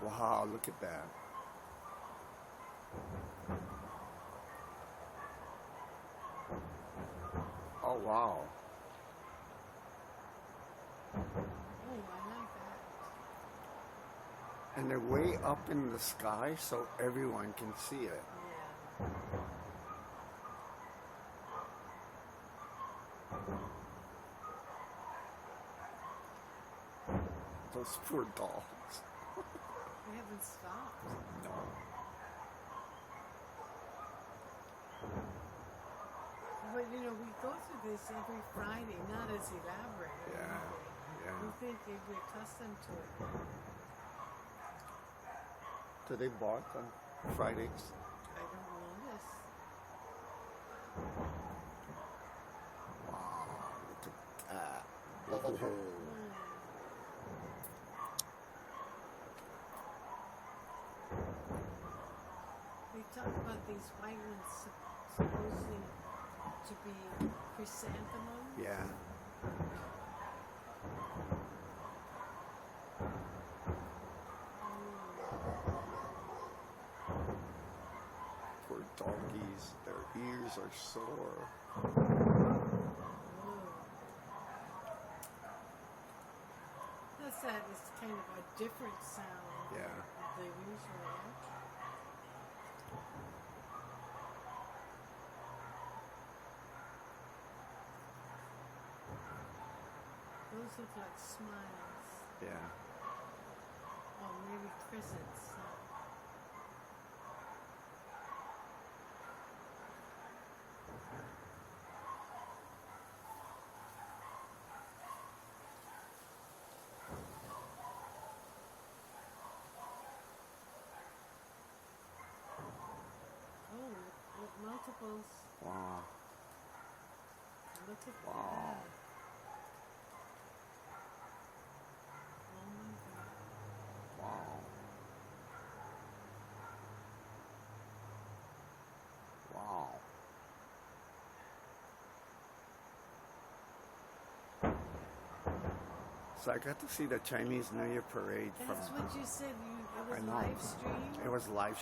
Wow, look at that. Oh, wow. Oh, I like that. And they're way up in the sky so everyone can see it. Yeah. Those poor dolls. We haven't stopped. No. But you know, we go through this every Friday, not as elaborate. Yeah, yeah. We think they'd be accustomed to it. Do they bark on Fridays? I don't notice. Wow, look at that. They talk about these white ones supposedly to be chrysanthemums. Yeah. Poor donkeys, their ears are sore. That's that. It's kind of a different sound. Yeah. Than the usual. Those look like smiles. Yeah. Or maybe crescents. Oh, look, multiples. Wow. Look at Wow. that. Oh my God. Wow. Wow. So I got to see the Chinese New Year parade from. That's what you said. It was I know. live stream. It was live